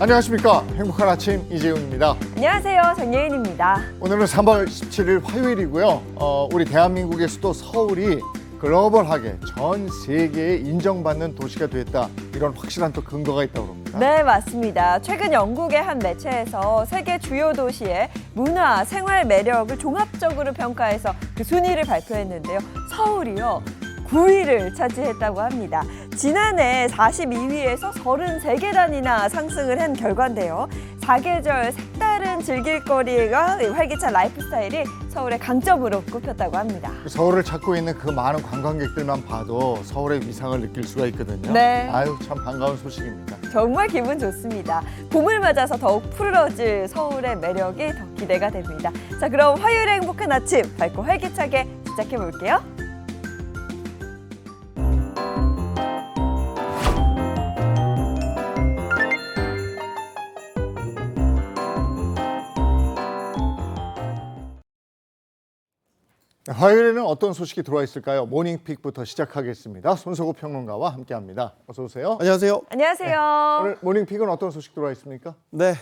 안녕하십니까. 행복한 아침 이재용입니다. 안녕하세요. 정예인입니다. 오늘은 3월 17일 화요일이고요. 우리 대한민국의 수도 서울이 글로벌하게 전 세계에 인정받는 도시가 됐다. 이런 확실한 또 근거가 있다고 합니다. 네, 맞습니다. 최근 영국의 한 매체에서 세계 주요 도시의 문화, 생활 매력을 종합적으로 평가해서 그 순위를 발표했는데요. 서울이요. 9위를 차지했다고 합니다. 지난해 42위에서 33계단이나 상승을 한 결과인데요. 사계절 색다른 즐길거리가 활기찬 라이프 스타일이 서울의 강점으로 꼽혔다고 합니다. 서울을 찾고 있는 그 많은 관광객들만 봐도 서울의 위상을 느낄 수가 있거든요. 네. 아유, 참 반가운 소식입니다. 정말 기분 좋습니다. 봄을 맞아서 더욱 푸르러질 서울의 매력이 더 기대가 됩니다. 자, 그럼 화요일의 행복한 아침 밝고 활기차게 시작해 볼게요. 화요일에는 어떤 소식이 들어와 있을까요? 모닝픽부터 시작하겠습니다. 손석구 평론가와 함께합니다. 어서 오세요. 안녕하세요. 안녕하세요. 오늘 모닝픽은 어떤 소식 들어와 있습니까? 네,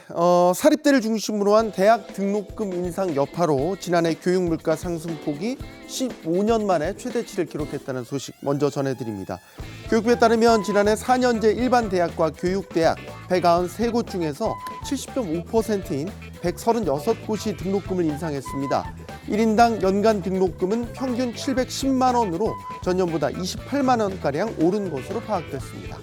사립대를 중심으로 한 대학 등록금 인상 여파로 지난해 교육물가 상승폭이 15년 만에 최대치를 기록했다는 소식 먼저 전해드립니다. 교육부에 따르면 지난해 4년제 일반 대학과 교육대학 193곳 중에서 70.5%인 136곳이 등록금을 인상했습니다. 1인당 연간 등록금은 평균 710만 원으로 전년보다 28만 원가량 오른 것으로 파악됐습니다.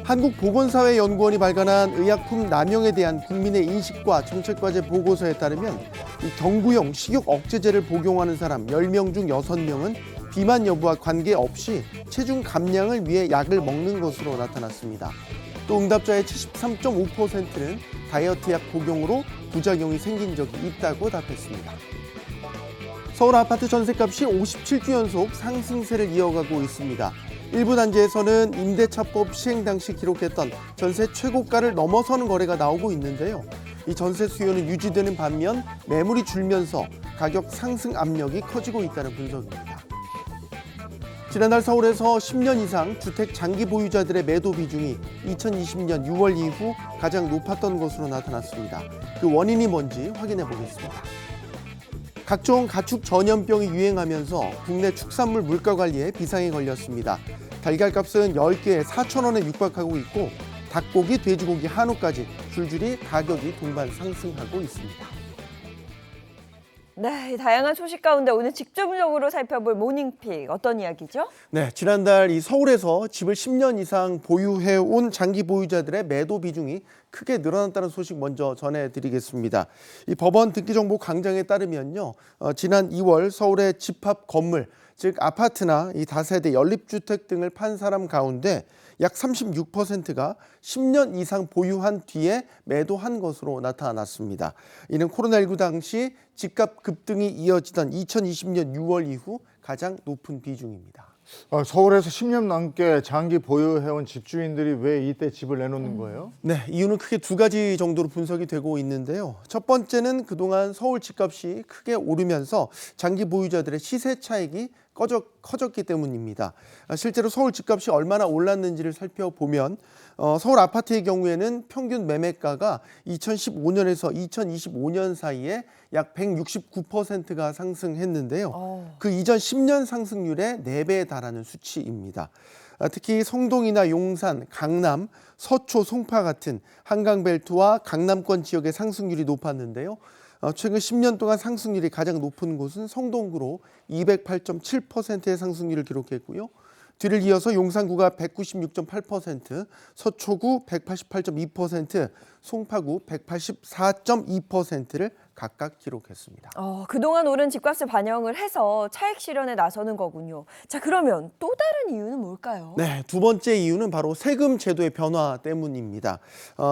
한국보건사회연구원이 발간한 의약품 남용에 대한 국민의 인식과 정책과제 보고서에 따르면 이 경구용 식욕 억제제를 복용하는 사람 10명 중 6명은 비만 여부와 관계없이 체중 감량을 위해 약을 먹는 것으로 나타났습니다. 또 응답자의 73.5%는 다이어트 약 복용으로 부작용이 생긴 적이 있다고 답했습니다. 서울 아파트 전셋값이 57주 연속 상승세를 이어가고 있습니다. 일부 단지에서는 임대차법 시행 당시 기록했던 전세 최고가를 넘어서는 거래가 나오고 있는데요. 이 전세 수요는 유지되는 반면 매물이 줄면서 가격 상승 압력이 커지고 있다는 분석입니다. 지난달 서울에서 10년 이상 주택 장기 보유자들의 매도 비중이 2020년 6월 이후 가장 높았던 것으로 나타났습니다. 그 원인이 뭔지 확인해 보겠습니다. 각종 가축 전염병이 유행하면서 국내 축산물 물가 관리에 비상이 걸렸습니다. 달걀값은 10개에 4,000원에 육박하고 있고 닭고기, 돼지고기, 한우까지 줄줄이 가격이 동반 상승하고 있습니다. 네, 다양한 소식 가운데 오늘 집중적으로 살펴볼 모닝픽 어떤 이야기죠? 네, 지난달 이 서울에서 집을 10년 이상 보유해온 장기 보유자들의 매도 비중이 크게 늘어났다는 소식 먼저 전해드리겠습니다. 이 법원 등기정보 강장에 따르면요, 지난 2월 서울의 집합 건물, 즉 아파트나 이 다세대 연립주택 등을 판 사람 가운데 약 36%가 10년 이상 보유한 뒤에 매도한 것으로 나타났습니다. 이는 코로나19 당시 집값 급등이 이어지던 2020년 6월 이후 가장 높은 비중입니다. 서울에서 10년 넘게 장기 보유해온 집주인들이 왜 이때 집을 내놓는 거예요? 네, 이유는 크게 두 가지 정도로 분석이 되고 있는데요. 첫 번째는 그동안 서울 집값이 크게 오르면서 장기 보유자들의 시세 차익이 커졌기 때문입니다. 실제로 서울 집값이 얼마나 올랐는지를 살펴보면 서울 아파트의 경우에는 평균 매매가가 2015년에서 2025년 사이에 약 169%가 상승했는데요. 그 이전 10년 상승률의 4배에 달하는 수치입니다. 특히 성동이나 용산, 강남, 서초, 송파 같은 한강벨트와 강남권 지역의 상승률이 높았는데요. 최근 10년 동안 상승률이 가장 높은 곳은 성동구로 208.7%의 상승률을 기록했고요. 뒤를 이어서 용산구가 196.8%, 서초구 188.2%, 송파구 184.2%를 각각 기록했습니다. 그동안 오른 집값을 반영을 해서 차익 실현에 나서는 거군요. 자, 그러면 또 다른 이유는 뭘까요? 네, 두 번째 이유는 바로 세금 제도의 변화 때문입니다.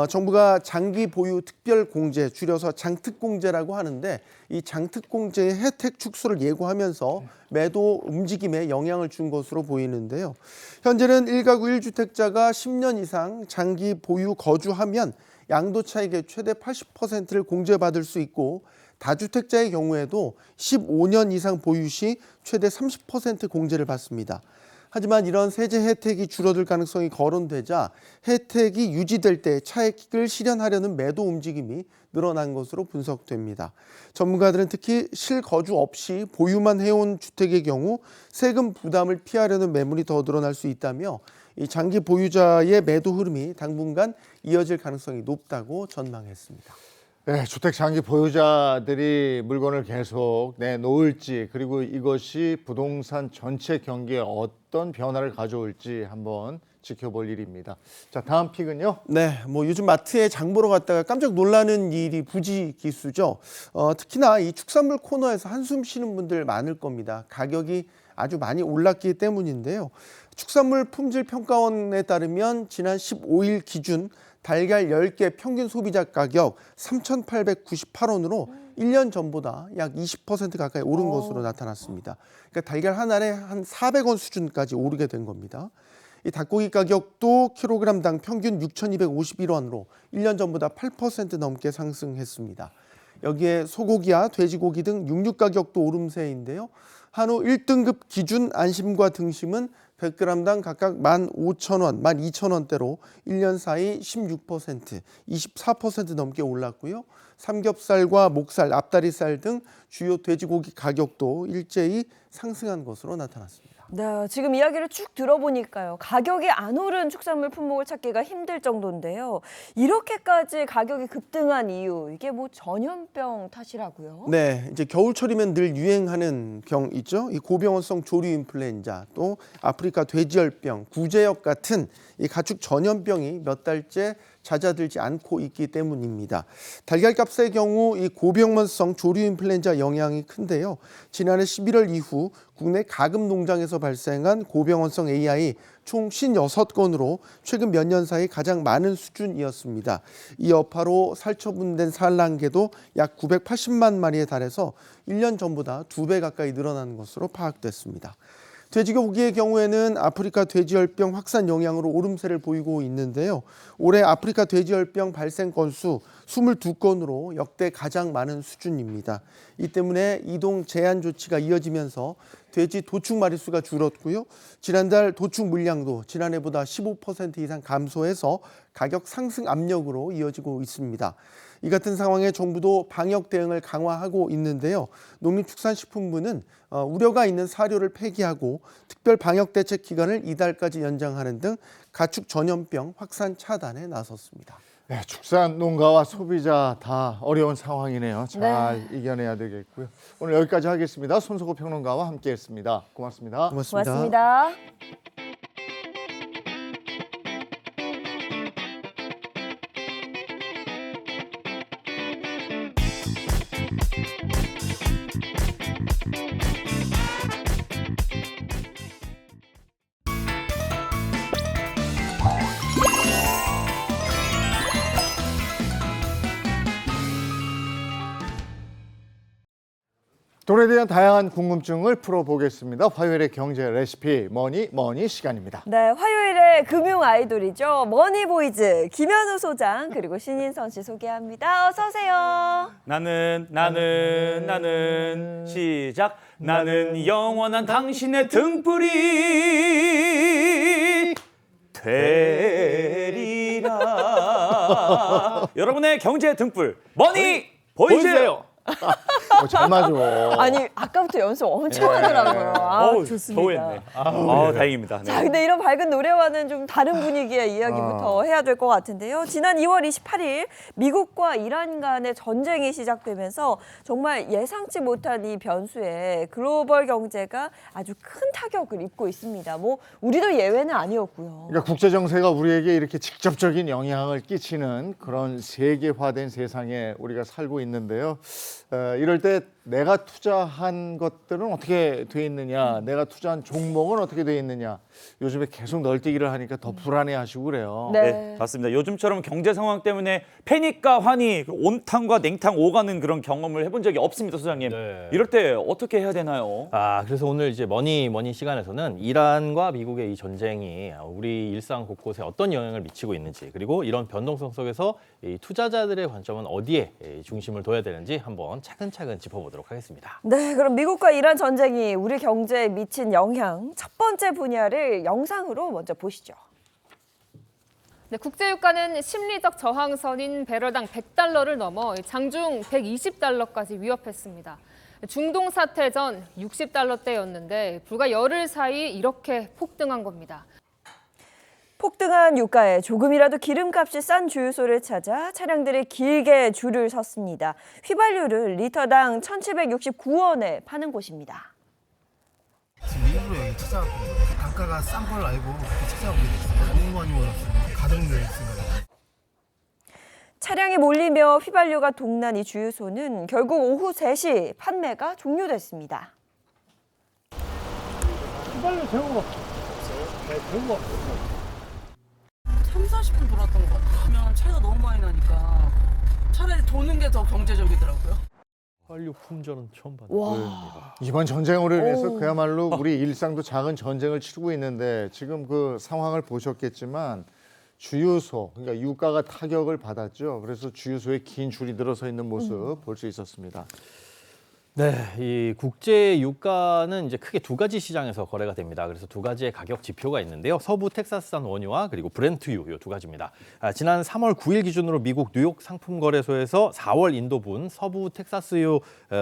정부가 장기 보유 특별 공제, 줄여서 장특공제라고 하는데 이 장특공제의 혜택 축소를 예고하면서 매도 움직임에 영향을 준 것으로 보이는데요. 현재는 1가구 1주택자가 10년 이상 장기 보유 거주하면 양도차익의 최대 80%를 공제받을 수 있고 다주택자의 경우에도 15년 이상 보유 시 최대 30% 공제를 받습니다. 하지만 이런 세제 혜택이 줄어들 가능성이 거론되자 혜택이 유지될 때 차익을 실현하려는 매도 움직임이 늘어난 것으로 분석됩니다. 전문가들은 특히 실거주 없이 보유만 해온 주택의 경우 세금 부담을 피하려는 매물이 더 늘어날 수 있다며 이 장기 보유자의 매도 흐름이 당분간 이어질 가능성이 높다고 전망했습니다. 네, 주택 장기 보유자들이 물건을 계속 내놓을지 그리고 이것이 부동산 전체 경기에 어떤 변화를 가져올지 한번 지켜볼 일입니다. 자, 다음 픽은요. 네, 요즘 마트에 장 보러 갔다가 깜짝 놀라는 일이 부지기수죠. 특히나 이 축산물 코너에서 한숨 쉬는 분들 많을 겁니다. 가격이 아주 많이 올랐기 때문인데요. 축산물 품질 평가원에 따르면 지난 15일 기준 달걀 10개 평균 소비자 가격 3,898원으로 1년 전보다 약 20% 가까이 오른 것으로 나타났습니다. 그러니까 달걀 한 알에 한 400원 수준까지 오르게 된 겁니다. 이 닭고기 가격도 킬로그램당 평균 6,251원으로 1년 전보다 8% 넘게 상승했습니다. 여기에 소고기와 돼지고기 등 육류 가격도 오름세인데요. 한우 1등급 기준 안심과 등심은 100g당 각각 15,000원, 12,000원대로 1년 사이 16%, 24% 넘게 올랐고요. 삼겹살과 목살, 앞다리살 등 주요 돼지고기 가격도 일제히 상승한 것으로 나타났습니다. 네, 지금 이야기를 쭉 들어보니까요. 가격이 안 오른 축산물 품목을 찾기가 힘들 정도인데요. 이렇게까지 가격이 급등한 이유, 이게 전염병 탓이라고요? 네, 이제 겨울철이면 늘 유행하는 병 있죠. 이 고병원성 조류 인플루엔자, 또 아프리카 돼지열병, 구제역 같은 이 가축 전염병이 몇 달째 잦아들지 않고 있기 때문입니다. 달걀값의 경우 이 고병원성 조류 인플루엔자 영향이 큰데요. 지난해 11월 이후 국내 가금 농장에서 발생한 고병원성 AI 총 56건으로 최근 몇 년 사이 가장 많은 수준이었습니다. 이 여파로 살처분된 산란계도 약 980만 마리에 달해서 1년 전보다 2배 가까이 늘어난 것으로 파악됐습니다. 돼지고기의 경우에는 아프리카 돼지열병 확산 영향으로 오름세를 보이고 있는데요. 올해 아프리카 돼지열병 발생 건수 22건으로 역대 가장 많은 수준입니다. 이 때문에 이동 제한 조치가 이어지면서 돼지 도축 마리수가 줄었고요. 지난달 도축 물량도 지난해보다 15% 이상 감소해서 가격 상승 압력으로 이어지고 있습니다. 이 같은 상황에 정부도 방역 대응을 강화하고 있는데요. 농림축산식품부는 우려가 있는 사료를 폐기하고 특별 방역 대책 기간을 이달까지 연장하는 등 가축 전염병 확산 차단에 나섰습니다. 네, 축산 농가와 소비자 다 어려운 상황이네요. 잘 이겨내야 되겠고요. 오늘 여기까지 하겠습니다. 손석구 평론가와 함께했습니다. 고맙습니다. 고맙습니다. 돈에 대한 다양한 궁금증을 풀어보겠습니다. 화요일의 경제 레시피 머니 시간입니다. 네, 화요일에 금융 아이돌이죠. 머니보이즈 김현우 소장 그리고 신인선 씨 소개합니다. 어서 오세요. 나는 시작. 나는 영원한 당신의 등불이 되리라. 여러분의 경제 등불 머니 보이세요. 잘 맞아. 아니, 아까부터 연습 엄청 하더라고요. 좋습니다. 더했네. 다행입니다. 네. 자, 근데 이런 밝은 노래와는 좀 다른 분위기의 이야기부터 해야 될 것 같은데요. 지난 2월 28일 미국과 이란 간의 전쟁이 시작되면서 정말 예상치 못한 이 변수에 글로벌 경제가 아주 큰 타격을 입고 있습니다. 우리도 예외는 아니었고요. 그러니까 국제 정세가 우리에게 이렇게 직접적인 영향을 끼치는 그런 세계화된 세상에 우리가 살고 있는데요. 이럴 때 내가 투자한 것들은 어떻게 돼 있느냐, 내가 투자한 종목은 어떻게 돼 있느냐, 요즘에 계속 널뛰기를 하니까 더 불안해하시고 그래요. 네, 맞습니다. 요즘처럼 경제 상황 때문에 패닉과 환희, 온탕과 냉탕 오가는 그런 경험을 해본 적이 없습니다, 소장님. 네. 이럴 때 어떻게 해야 되나요? 그래서 오늘 이제 머니 시간에서는 이란과 미국의 이 전쟁이 우리 일상 곳곳에 어떤 영향을 미치고 있는지, 그리고 이런 변동성 속에서 이 투자자들의 관점은 어디에 중심을 둬야 되는지 한번 차근차근 짚어보도록 알아보도록 하겠습니다. 네, 그럼 미국과 이란 전쟁이 우리 경제에 미친 영향 첫 번째 분야를 영상으로 먼저 보시죠. 네, 국제유가는 심리적 저항선인 배럴당 100달러를 넘어 장중 120달러까지 위협했습니다. 중동 사태 전 60달러대였는데 불과 열흘 사이 이렇게 폭등한 겁니다. 폭등한 유가에 조금이라도 기름값이 싼 주유소를 찾아 차량들이 길게 줄을 섰습니다. 휘발유를 리터당 1,769원에 파는 곳입니다. 지금 일부러 여기 찾아왔거든요. 단가가 싼 걸 알고 그렇게 찾아오게 됐어요. 너무 많이 올랐어요. 가격률이 있습니다. 차량이 몰리며 휘발유가 동난 이 주유소는 결국 오후 3시 판매가 종료됐습니다. 휘발유 재고가 없어요. 네, 재고가 없어요. 3, 40분 돌았던 것 같아요. 그러면 차이가 너무 많이 나니까 차라리 도는 게 더 경제적이더라고요. 휘발유 품절은 처음 봤는데. 와. 이번 전쟁으로 인해서 오. 그야말로 우리 일상도 작은 전쟁을 치르고 있는데 지금 그 상황을 보셨겠지만 주유소, 그러니까 유가가 타격을 받았죠. 그래서 주유소에 긴 줄이 늘어서 있는 모습 볼 수 있었습니다. 네, 이 국제 유가는 이제 크게 두 가지 시장에서 거래가 됩니다. 그래서 두 가지의 가격 지표가 있는데요. 서부 텍사스산 원유와 그리고 브렌트유 이 두 가지입니다. 지난 3월 9일 기준으로 미국 뉴욕 상품거래소에서 4월 인도분 서부 텍사스유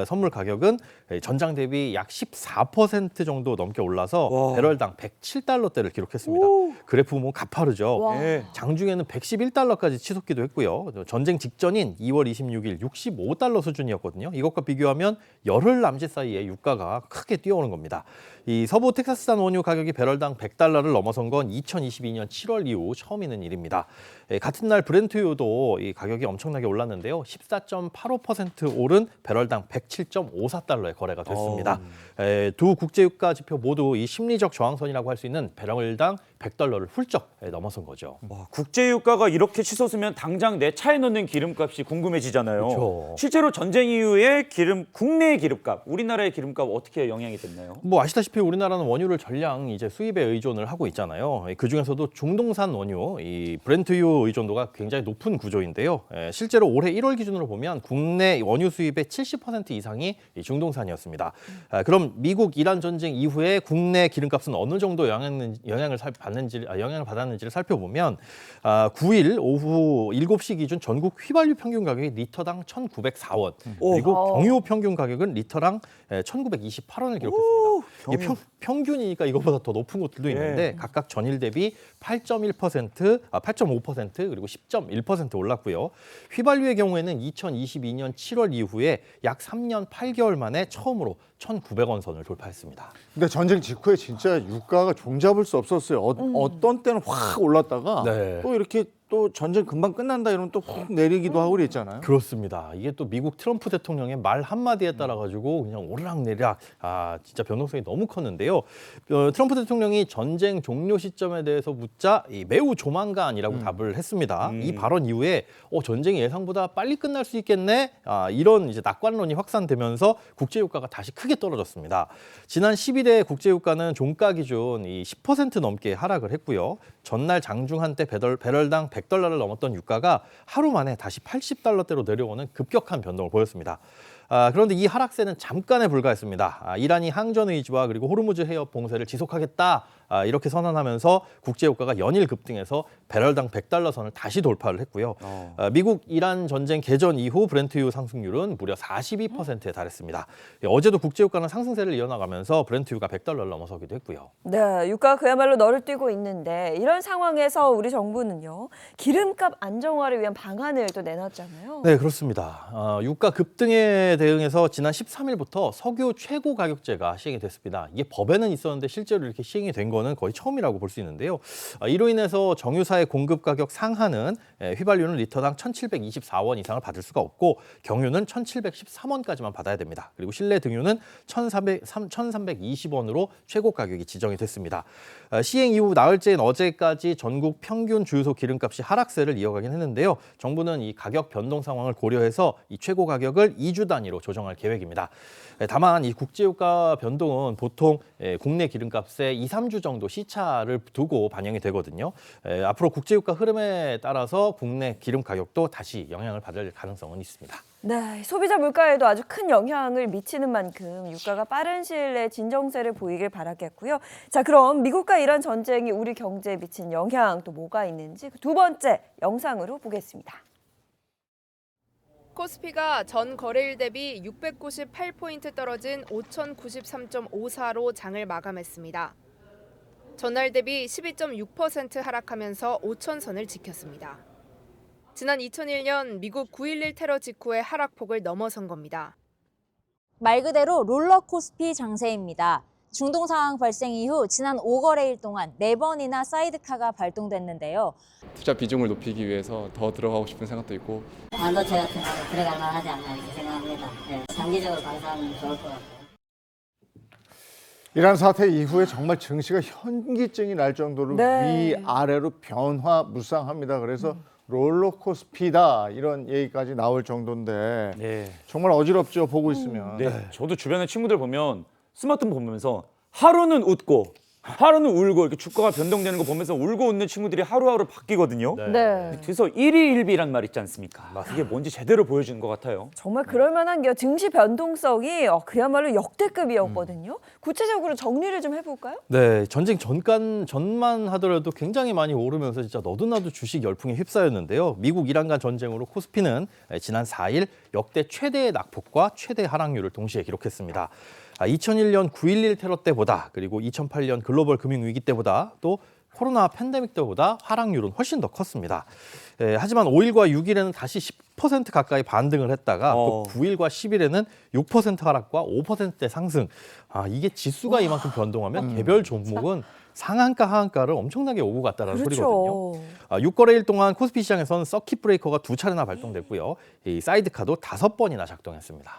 선물 가격은 전장 대비 약 14% 정도 넘게 올라서 와. 배럴당 107달러대를 기록했습니다. 그래프 보면 가파르죠. 와. 예. 장중에는 111달러까지 치솟기도 했고요. 전쟁 직전인 2월 26일 65달러 수준이었거든요. 이것과 비교하면 열흘 남짓 사이에 유가가 크게 뛰어오는 겁니다. 이 서부 텍사스산 원유 가격이 배럴당 100달러를 넘어선 건 2022년 7월 이후 처음 있는 일입니다. 같은 날 브렌트유도 이 가격이 엄청나게 올랐는데요. 14.85% 오른 배럴당 107.54달러에 거래가 됐습니다. 두 국제유가 지표 모두 이 심리적 저항선이라고 할 수 있는 배럴당 100달러를 훌쩍 넘어선 거죠. 와, 국제유가가 이렇게 치솟으면 당장 내 차에 넣는 기름값이 궁금해지잖아요. 그렇죠. 실제로 전쟁 이후에 국내 기름값, 우리나라의 기름값 어떻게 영향이 됐나요? 뭐 아시다시피 우리나라는 원유를 전량 이제 수입에 의존을 하고 있잖아요. 그 중에서도 중동산 원유, 이 브렌트유 의존도가 굉장히 높은 구조인데요. 실제로 올해 1월 기준으로 보면 국내 원유 수입의 70% 이상이 이 중동산이었습니다. 그럼 미국 이란 전쟁 이후에 국내 기름값은 어느 정도 영향을 받았는지를 살펴보면 9일 오후 7시 기준 전국 휘발유 평균 가격이 리터당 1,904원, 그리고 경유 평균 가격은 리터당 1,928원을 기록했습니다. 이게 평균이니까 이거보다 더 높은 곳들도 있는데 각각 전일 대비 8.1%, 8.5% 그리고 10.1% 올랐고요. 휘발유의 경우에는 2022년 7월 이후에 약 3년 8개월 만에 처음으로 1,900원 선을 돌파했습니다. 근데 전쟁 직후에 진짜 유가가 종잡을 수 없었어요. 어떤 때는 확 올랐다가 네. 또 이렇게 또 전쟁 금방 끝난다 이러면 또 훅 내리기도 하고 그랬잖아요. 그렇습니다. 이게 또 미국 트럼프 대통령의 말 한마디에 따라 가지고 그냥 오르락내리락 진짜 변동성이 너무 컸는데요. 트럼프 대통령이 전쟁 종료 시점에 대해서 묻자 매우 조만간이라고 답을 했습니다. 이 발언 이후에 전쟁이 예상보다 빨리 끝날 수 있겠네. 이런 이제 낙관론이 확산되면서 국제유가가 다시 크게 떨어졌습니다. 지난 10일에 국제유가는 종가 기준 10% 넘게 하락을 했고요. 전날 장중 한때 배럴당 100달러를 넘었던 유가가 하루 만에 다시 80달러대로 내려오는 급격한 변동을 보였습니다. 그런데 이 하락세는 잠깐에 불과했습니다. 이란이 항전 의지와 그리고 호르무즈 해협 봉쇄를 지속하겠다 이렇게 선언하면서 국제유가가 연일 급등해서 배럴당 100달러 선을 다시 돌파를 했고요. 미국 이란 전쟁 개전 이후 브렌트유 상승률은 무려 42%에 달했습니다. 어제도 국제유가는 상승세를 이어나가면서 브렌트유가 100달러를 넘어서기도 했고요. 네, 유가가 그야말로 너를 뛰고 있는데 이런 상황에서 우리 정부는요. 기름값 안정화를 위한 방안을 또 내놨잖아요. 네, 그렇습니다. 유가 급등에 대응해서 지난 13일부터 석유 최고 가격제가 시행이 됐습니다. 이게 법에는 있었는데 실제로 이렇게 시행이 된 거는 거의 처음이라고 볼 수 있는데요. 이로 인해서 정유사의 공급 가격 상한은 휘발유는 리터당 1,724원 이상을 받을 수가 없고 경유는 1,713원까지만 받아야 됩니다. 그리고 실내 등유는 1,320원으로 최고 가격이 지정이 됐습니다. 시행 이후 나흘째인 어제까지 전국 평균 주유소 기름값이 하락세를 이어가긴 했는데요. 정부는 이 가격 변동 상황을 고려해서 이 최고 가격을 2주 단위로 조정할 계획입니다. 다만 이 국제유가 변동은 보통 국내 기름값의 2, 3주 정도 시차를 두고 반영이 되거든요. 앞으로 국제유가 흐름에 따라서 국내 기름 가격도 다시 영향을 받을 가능성은 있습니다. 네, 소비자 물가에도 아주 큰 영향을 미치는 만큼 유가가 빠른 시일 내에 진정세를 보이길 바라겠고요. 자, 그럼 미국과 이란 전쟁이 우리 경제에 미친 영향 또 뭐가 있는지 두 번째 영상으로 보겠습니다. 코스피가 전 거래일 대비 698포인트 떨어진 5,093.54로 장을 마감했습니다. 전날 대비 12.6% 하락하면서 5,000선을 지켰습니다. 지난 2001년 미국 9.11 테러 직후의 하락폭을 넘어선 겁니다. 말 그대로 롤러코스피 장세입니다. 중동 상황 발생 이후 지난 5거래일 동안 4번이나 사이드카가 발동됐는데요. 투자 비중을 높이기 위해서 더 들어가고 싶은 생각도 있고 반도체 같은 거 들어갈 만하지 않나 이렇게 생각합니다. 네, 장기적으로 방사하면 좋을 것 같아요. 이란 사태 이후에 정말 증시가 현기증이 날 정도로 네. 위아래로 변화무쌍합니다. 그래서 롤러코스피다 이런 얘기까지 나올 정도인데 네. 정말 어지럽죠, 보고 있으면. 네. 저도 주변에 친구들 보면 스마트폰 보면서 하루는 웃고 하루는 울고 이렇게 주가가 변동되는 거 보면서 울고 웃는 친구들이 하루하루 바뀌거든요. 네. 그래서 일희일비란 말 있지 않습니까? 그게 뭔지 제대로 보여주는 것 같아요. 정말 그럴 만한 게 증시 변동성이 그야말로 역대급이었거든요. 구체적으로 정리를 좀 해볼까요? 네, 전쟁 전만 하더라도 굉장히 많이 오르면서 진짜 너도나도 주식 열풍에 휩싸였는데요. 미국 이란 간 전쟁으로 코스피는 지난 4일 역대 최대의 낙폭과 최대 하락률을 동시에 기록했습니다. 2001년 9.11 테러 때보다 그리고 2008년 글로벌 금융위기 때보다 또 코로나 팬데믹 때보다 하락률은 훨씬 더 컸습니다. 하지만 5일과 6일에는 다시 10% 가까이 반등을 했다가 또 9일과 10일에는 6% 하락과 5%대 상승. 이게 지수가 이만큼 변동하면 개별 종목은 상한가 하한가를 엄청나게 오고 갔다는 그렇죠. 소리거든요. 6거래일 동안 코스피 시장에서는 서킷 브레이커가 2차례나 발동됐고요. 이 사이드카도 5번이나 작동했습니다.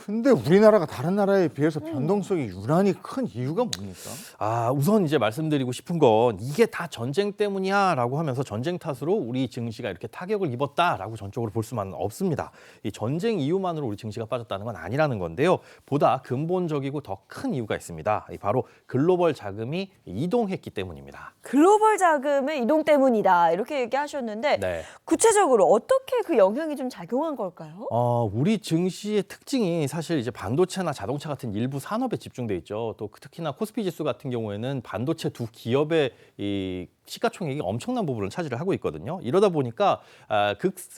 근데 우리나라가 다른 나라에 비해서 변동성이 유난히 큰 이유가 뭡니까? 우선 이제 말씀드리고 싶은 건 이게 다 전쟁 때문이야라고 하면서 전쟁 탓으로 우리 증시가 이렇게 타격을 입었다라고 전적으로 볼 수만은 없습니다. 이 전쟁 이유만으로 우리 증시가 빠졌다는 건 아니라는 건데요. 보다 근본적이고 더 큰 이유가 있습니다. 바로 글로벌 자금이 이동했기 때문입니다. 글로벌 자금의 이동 때문이다 이렇게 얘기하셨는데 네. 구체적으로 어떻게 그 영향이 좀 작용한 걸까요? 우리 증시의 특징이 사실 이제 반도체나 자동차 같은 일부 산업에 집중돼 있죠. 또 특히나 코스피 지수 같은 경우에는 반도체 두 기업의 이 시가총액이 엄청난 부분을 차지를 하고 있거든요. 이러다 보니까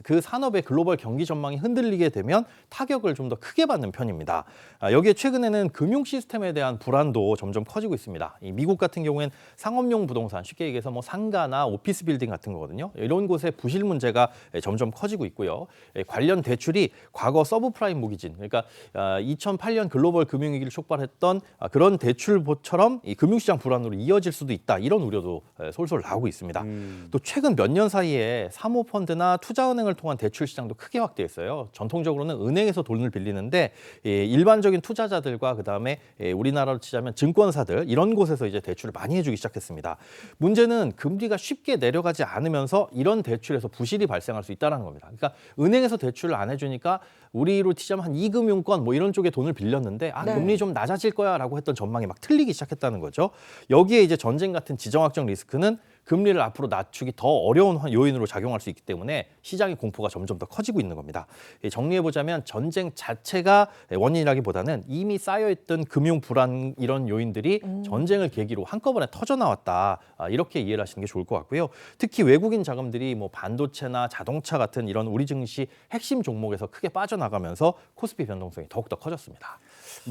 그 산업의 글로벌 경기 전망이 흔들리게 되면 타격을 좀 더 크게 받는 편입니다. 여기에 최근에는 금융 시스템에 대한 불안도 점점 커지고 있습니다. 이 미국 같은 경우엔 상업용 부동산, 쉽게 얘기해서 뭐 상가나 오피스 빌딩 같은 거거든요. 이런 곳의 부실 문제가 점점 커지고 있고요. 관련 대출이 과거 서브프라임 모기진, 그러니까 2008년 글로벌 금융위기를 촉발했던 그런 대출보처럼 이 금융시장 불안으로 이어질 수도 있다. 이런 우려도 솔솔 나오고 있습니다. 또 최근 몇 년 사이에 사모펀드나 투자은행을 통한 대출 시장도 크게 확대했어요. 전통적으로는 은행에서 돈을 빌리는데 일반적인 투자자들과 그다음에 우리나라로 치자면 증권사들 이런 곳에서 이제 대출을 많이 해주기 시작했습니다. 문제는 금리가 쉽게 내려가지 않으면서 이런 대출에서 부실이 발생할 수 있다는 겁니다. 그러니까 은행에서 대출을 안 해주니까 우리로 치자면 한 2금융권 뭐 이런 쪽에 돈을 빌렸는데 네. 금리 좀 낮아질 거야라고 했던 전망이 막 틀리기 시작했다는 거죠. 여기에 이제 전쟁 같은 지정학적 리스크는 금리를 앞으로 낮추기 더 어려운 요인으로 작용할 수 있기 때문에 시장의 공포가 점점 더 커지고 있는 겁니다. 정리해보자면 전쟁 자체가 원인이라기보다는 이미 쌓여있던 금융 불안 이런 요인들이 전쟁을 계기로 한꺼번에 터져나왔다. 이렇게 이해를 하시는 게 좋을 것 같고요. 특히 외국인 자금들이 뭐 반도체나 자동차 같은 이런 우리 증시 핵심 종목에서 크게 빠져나가면서 코스피 변동성이 더욱더 커졌습니다.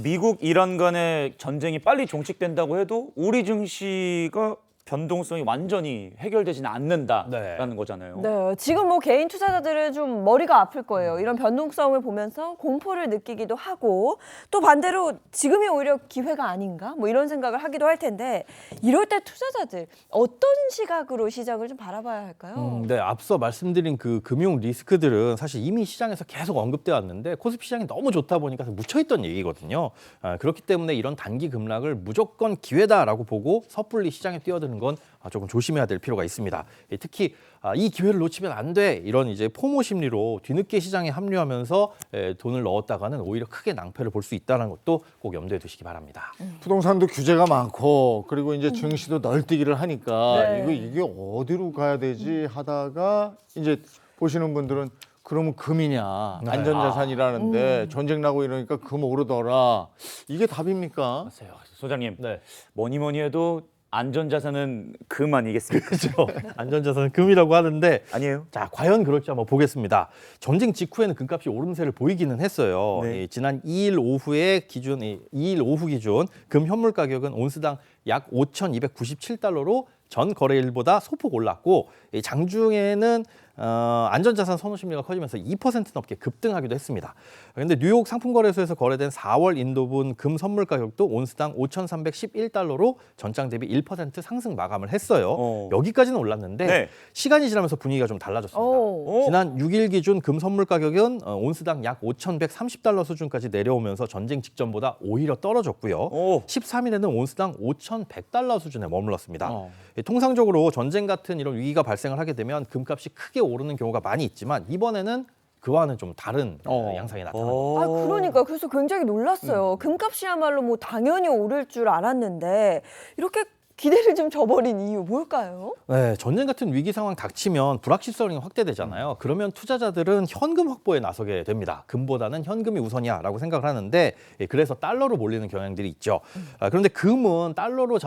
미국 이란 간의 전쟁이 빨리 종식된다고 해도 우리 증시가 변동성이 완전히 해결되지는 않는다라는 거잖아요. 네, 지금 뭐 개인 투자자들은 좀 머리가 아플 거예요. 이런 변동성을 보면서 공포를 느끼기도 하고 또 반대로 지금이 오히려 기회가 아닌가 뭐 이런 생각을 하기도 할 텐데 이럴 때 투자자들 어떤 시각으로 시장을 좀 바라봐야 할까요? 네, 앞서 말씀드린 그 금융 리스크들은 사실 이미 시장에서 계속 언급돼 왔는데 코스피 시장이 너무 좋다 보니까 묻혀있던 얘기거든요. 그렇기 때문에 이런 단기 급락을 무조건 기회다라고 보고 섣불리 시장에 뛰어드는 하려는 건 조금 조심해야 될 필요가 있습니다. 특히 이 기회를 놓치면 안 돼 이런 이제 포모 심리로 뒤늦게 시장에 합류하면서 돈을 넣었다가는 오히려 크게 낭패를 볼 수 있다는 것도 꼭 염두에 두시기 바랍니다. 부동산도 규제가 많고 그리고 이제 증시도 널뛰기를 하니까 네. 이게 어디로 가야 되지 하다가 이제 보시는 분들은 그러면 금이냐 네. 안전자산이라는데 전쟁 나고 이러니까 금 오르더라. 이게 답입니까? 맞아요. 소장님, 네. 뭐니 해도 안전자산은 금 아니겠습니까? 그렇죠. 안전자산은 금이라고 하는데 아니에요? 자, 과연 그럴지 한번 보겠습니다. 전쟁 직후에는 금값이 오름세를 보이기는 했어요. 네. 지난 2일 오후 기준 금 현물 가격은 온스당 약 5,297달러로 전 거래일보다 소폭 올랐고 장중에는 안전자산 선호 심리가 커지면서 2% 넘게 급등하기도 했습니다. 그런데 뉴욕 상품거래소에서 거래된 4월 인도분 금 선물 가격도 온스당 5,311달러로 전장 대비 1% 상승 마감을 했어요. 여기까지는 올랐는데 네. 시간이 지나면서 분위기가 좀 달라졌습니다. 오. 지난 6일 기준 금 선물 가격은 온스당 약 5,130달러 수준까지 내려오면서 전쟁 직전보다 오히려 떨어졌고요. 13일에는 온스당 5,100달러 수준에 머물렀습니다. 통상적으로 전쟁 같은 이런 위기가 발생을 하게 되면 금값이 크게 오르는 경우가 많이 있지만 이번에는 그와는 좀 다른 양상이 나타납니다. 아, 그러니까 그래서 굉장히 놀랐어요. 금값이야말로 뭐 당연히 오를 줄 알았는데 이렇게 기대를 좀 저버린 이유 뭘까요? 네, 전쟁 같은 위기 상황 닥치면 불확실성이 확대되잖아요. 그러면 투자자들은 현금 확보에 나서게 됩니다. 금보다는 현금이 우선이야라고 생각을 하는데 그래서 달러로 몰리는 경향들이 있죠. 그런데 금은 달러로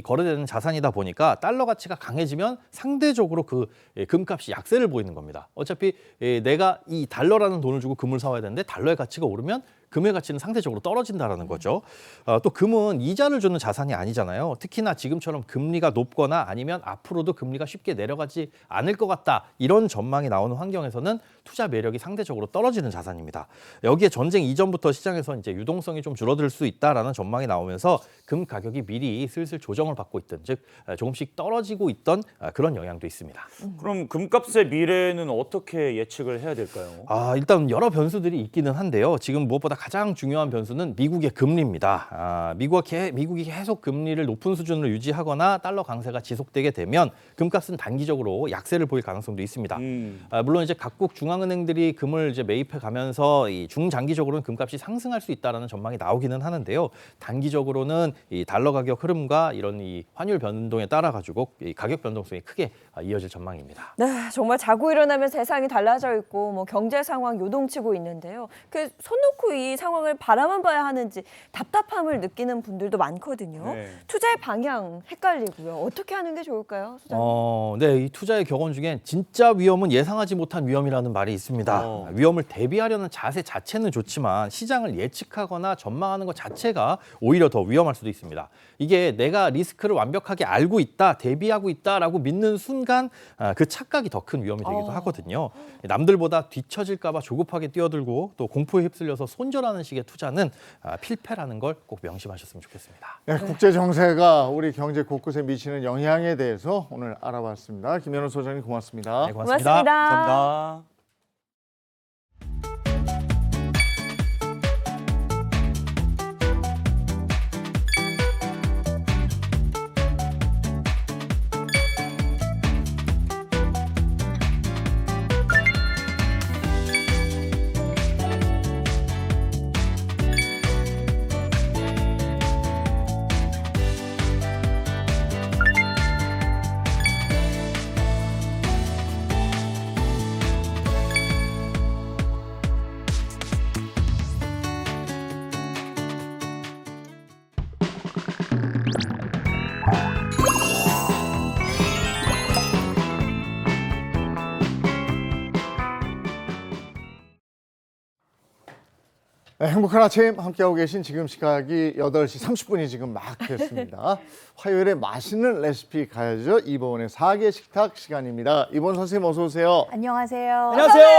거래되는 자산이다 보니까 달러 가치가 강해지면 상대적으로 그 금값이 약세를 보이는 겁니다. 어차피 내가 이 달러라는 돈을 주고 금을 사와야 되는데 달러의 가치가 오르면 금의 가치는 상대적으로 떨어진다는 거죠. 또 금은 이자를 주는 자산이 아니잖아요. 특히나 지금처럼 금리가 높거나 아니면 앞으로도 금리가 쉽게 내려가지 않을 것 같다. 이런 전망이 나오는 환경에서는 투자 매력이 상대적으로 떨어지는 자산입니다. 여기에 전쟁 이전부터 시장에서 이제 유동성이 좀 줄어들 수 있다라는 전망이 나오면서 금 가격이 미리 슬슬 조정을 받고 있던, 즉 조금씩 떨어지고 있던 그런 영향도 있습니다. 그럼 금값의 미래는 어떻게 예측을 해야 될까요? 일단 여러 변수들이 있기는 한데요. 지금 무엇보다 가장 중요한 변수는 미국의 금리입니다. 미국이 계속 금리를 높은 수준으로 유지하거나 달러 강세가 지속되게 되면 금값은 단기적으로 약세를 보일 가능성도 있습니다. 물론 이제 각국 중앙은행들이 금을 이제 매입해 가면서 이 중장기적으로는 금값이 상승할 수 있다라는 전망이 나오기는 하는데요. 단기적으로는 이 달러 가격 흐름과 이런 이 환율 변동에 따라 가지고 이 가격 변동성이 크게 이어질 전망입니다. 네, 정말 자고 일어나면 세상이 달라져 있고 뭐 경제 상황 요동치고 있는데요. 그 손 놓고 이 상황을 바라만 봐야 하는지 답답함을 느끼는 분들도 많거든요. 네. 투자의 방향 헷갈리고요. 어떻게 하는 게 좋을까요, 소장님? 네, 이 투자의 격언 중엔 진짜 위험은 예상하지 못한 위험이라는 말이 있습니다. 위험을 대비하려는 자세 자체는 좋지만 시장을 예측하거나 전망하는 것 자체가 오히려 더 위험할 수도 있습니다. 이게 내가 리스크를 완벽하게 알고 있다, 대비하고 있다라고 믿는 순간 그 착각이 더 큰 위험이 되기도 하거든요. 남들보다 뒤처질까 봐 조급하게 뛰어들고 또 공포에 휩쓸려서 손절하는 식의 투자는 필패라는 걸 꼭 명심하셨으면 좋겠습니다. 네, 국제 정세가 우리 경제 곳곳에 미치는 영향에 대해서 오늘 알아봤습니다. 김현우 소장님 고맙습니다. 네, 고맙습니다. 감사합니다. 네, 행복한 아침 함께하고 계신 지금 시각이 8시 30분이 지금 막 됐습니다. 화요일에 맛있는 레시피 가야죠. 이보은의 4개 식탁 시간입니다. 이보은 선생님 어서 오세요. 안녕하세요. 안녕하세요.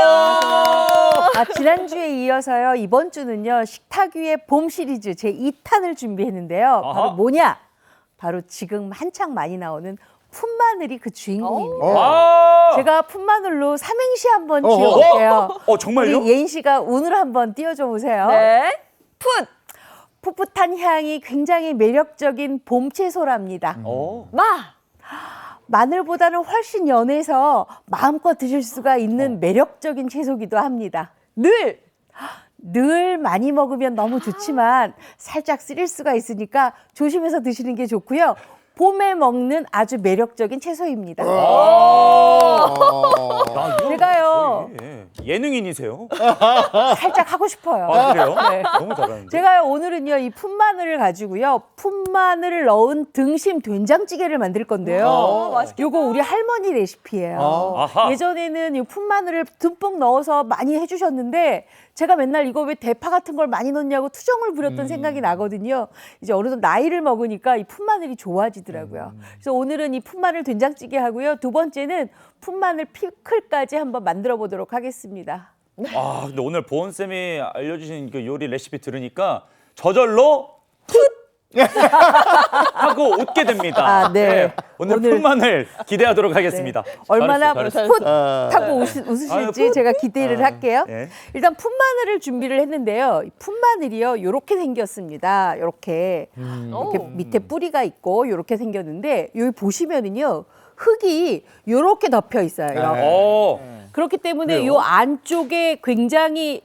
지난주에 이어서요. 이번 주는요. 식탁 위의 봄 시리즈 제2탄을 준비했는데요. 바로 뭐냐? 바로 지금 한창 많이 나오는 풋마늘이 그 주인공입니다. 제가 풋마늘로 삼행시 한번 지어볼게요. 정말요? 우리 예인 씨가 운을 한번 띄워줘 보세요. 네. 풋풋한 향이 굉장히 매력적인 봄 채소랍니다. 마. 마늘보다는 훨씬 연해서 마음껏 드실 수가 있는 매력적인 채소기도 합니다. 늘 많이 먹으면 너무 좋지만 살짝 쓰릴 수가 있으니까 조심해서 드시는 게 좋고요. 봄에 먹는 아주 매력적인 채소입니다. 제가요 예능인이세요? 살짝 하고 싶어요. 아, 그래요? 네. 너무 잘하는데. 제가요 오늘은요 이 풋마늘을 가지고요 풋마늘을 넣은 등심 된장찌개를 만들 건데요. 요거 우리 할머니 레시피예요. 아하. 예전에는 이 풋마늘을 듬뿍 넣어서 많이 해주셨는데 제가 맨날 이거 왜 대파 같은 걸 많이 넣냐고 투정을 부렸던 생각이 나거든요. 이제 어느덧 나이를 먹으니까 이 풋마늘이 좋아지더라고요. 그래서 오늘은 이 풋마늘 된장찌개 하고요. 두 번째는 풋마늘 피클까지 한번 만들어 보도록 하겠습니다. 아, 근데 오늘 보은 쌤이 알려주신 그 요리 레시피 들으니까 저절로 하고 웃게 됩니다. 아, 네. 오늘 풋마늘 기대하도록 하겠습니다. 얼마나 잘했어. 풋 하고 웃으실지 제가 기대를 할게요. 네. 일단 풋마늘을 준비를 했는데요. 이 풋마늘이요, 요렇게 생겼습니다. 요렇게 밑에 뿌리가 있고 요렇게 생겼는데 여기 보시면은요 흙이 요렇게 덮여 있어요. 그렇기 때문에 그래요? 요 안쪽에 굉장히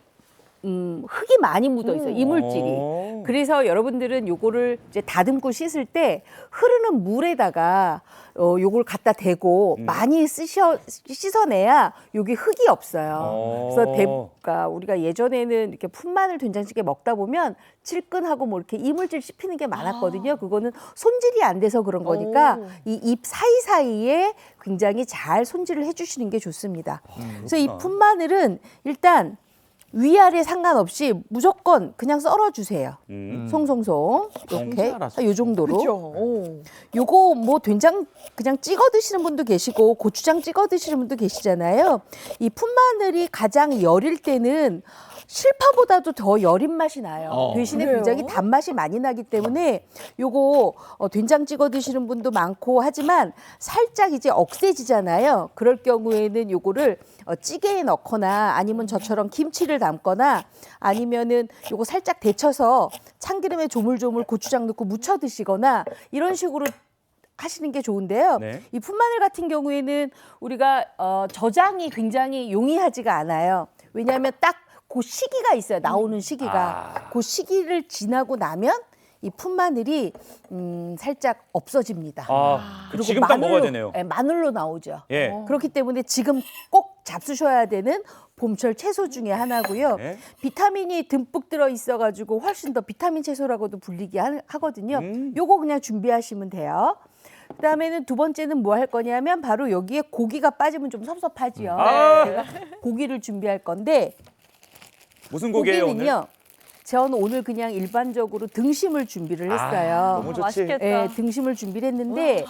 흙이 많이 묻어 있어요. 이물질이. 그래서 여러분들은 요거를 이제 다듬고 씻을 때 흐르는 물에다가 요걸 갖다 대고 많이 씻어내야 여기 흙이 없어요. 그래서 그러니까 우리가 예전에는 이렇게 풋마늘 된장찌개 먹다 보면 찔끈하고 뭐 이렇게 이물질 씹히는 게 많았거든요. 그거는 손질이 안 돼서 그런 거니까 이 입 사이사이에 굉장히 잘 손질을 해주시는 게 좋습니다. 그래서 이 풋마늘은 일단 위아래 상관없이 무조건 그냥 썰어주세요. 송송송 이렇게 이 정도로. 요거 뭐 된장 그냥 찍어 드시는 분도 계시고 고추장 찍어 드시는 분도 계시잖아요. 이 풋마늘이 가장 여릴 때는 실파보다도 더 여린 맛이 나요. 대신에 굉장히 단맛이 많이 나기 때문에 요거 된장 찍어 드시는 분도 많고 하지만 살짝 이제 억세지잖아요. 그럴 경우에는 요거를 찌개에 넣거나 아니면 저처럼 김치를 담거나 아니면은 요거 살짝 데쳐서 참기름에 조물조물 고추장 넣고 무쳐 드시거나 이런 식으로 하시는 게 좋은데요. 네. 이 풋마늘 같은 경우에는 우리가 저장이 굉장히 용이하지가 않아요. 왜냐하면 딱 그 시기가 있어요. 나오는 시기가. 그 시기를 지나고 나면 이 풋마늘이 살짝 없어집니다. 그리고 지금 딱 먹어야 되네요. 네, 마늘로 나오죠. 예. 그렇기 때문에 지금 꼭 잡수셔야 되는 봄철 채소 중에 하나고요. 네. 비타민이 듬뿍 들어 있어가지고 훨씬 더 비타민 채소라고도 불리기 하거든요. 요거 그냥 준비하시면 돼요. 그다음에는 두 번째는 뭐 할 거냐면 바로 여기에 고기가 빠지면 좀 섭섭하지요. 제가 고기를 준비할 건데 무슨 고기예요 오늘? 고기는요. 저는 오늘 그냥 일반적으로 등심을 준비를 했어요. 너무 좋지. 맛있겠다. 네, 등심을 준비를 했는데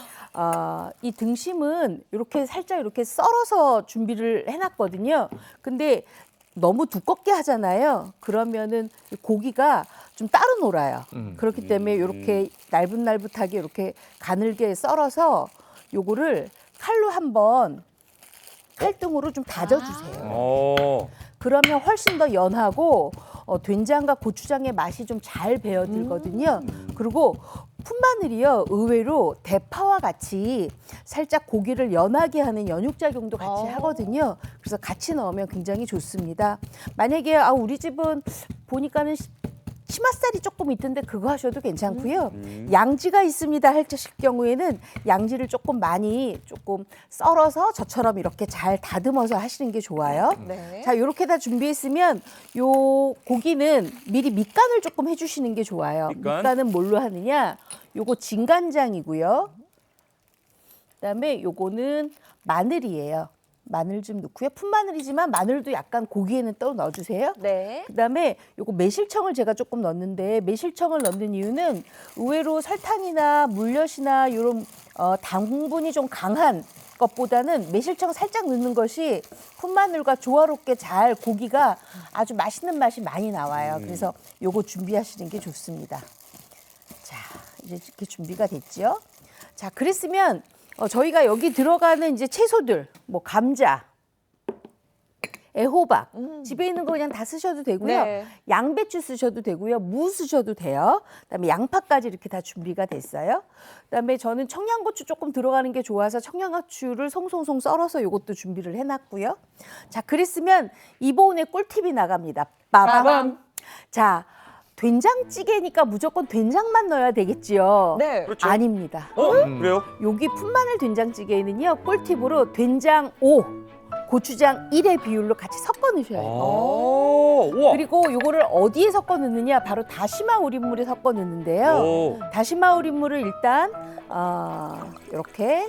이 등심은 이렇게 살짝 이렇게 썰어서 준비를 해놨거든요. 근데 너무 두껍게 하잖아요. 그러면은 고기가 좀 따로 놀아요. 그렇기 때문에 이렇게 날붙날붙하게 이렇게 가늘게 썰어서 요거를 칼로 한번 칼등으로 좀 다져주세요. 그러면 훨씬 더 연하고 된장과 고추장의 맛이 좀 잘 배어들거든요. 그리고 풋마늘이요 의외로 대파와 같이 살짝 고기를 연하게 하는 연육작용도 같이 하거든요. 그래서 같이 넣으면 굉장히 좋습니다. 만약에 우리 집은 보니까는 치맛살이 조금 있던데 그거 하셔도 괜찮고요. 양지가 있습니다 하실 경우에는 양지를 조금 썰어서 저처럼 이렇게 잘 다듬어서 하시는 게 좋아요. 네. 자, 이렇게 다 준비했으면 요 고기는 미리 밑간을 조금 해주시는 게 좋아요. 밑간은 뭘로 하느냐? 요거 진간장이고요. 그다음에 요거는 마늘이에요. 마늘 좀 넣고요. 풋마늘이지만 마늘도 약간 고기에는 또 넣어주세요. 네. 그다음에 요거 매실청을 제가 조금 넣는데 매실청을 넣는 이유는 의외로 설탕이나 물엿이나 이런 당분이 좀 강한 것보다는 매실청 살짝 넣는 것이 풋마늘과 조화롭게 잘 고기가 아주 맛있는 맛이 많이 나와요. 그래서 요거 준비하시는 게 좋습니다. 자, 이제 이렇게 준비가 됐죠. 자, 그랬으면 저희가 여기 들어가는 이제 채소들, 뭐 감자, 애호박 집에 있는 거 그냥 다 쓰셔도 되고요. 네. 양배추 쓰셔도 되고요. 무 쓰셔도 돼요. 그다음에 양파까지 이렇게 다 준비가 됐어요. 그다음에 저는 청양고추 조금 들어가는 게 좋아서 청양고추를 송송송 썰어서 이것도 준비를 해놨고요. 자, 그랬으면 이번에 꿀팁이 나갑니다. 빠밤. 자, 된장찌개니까 무조건 된장만 넣어야 되겠지요? 네. 그렇죠. 아닙니다. 그래요? 여기 풋마늘 된장찌개에는요, 꿀팁으로 된장 5, 고추장 1의 비율로 같이 섞어 넣으셔야 돼요. 우와. 그리고 요거를 어디에 섞어 넣느냐? 바로 다시마 우린물에 섞어 넣는데요. 오. 다시마 우린물을 일단 이렇게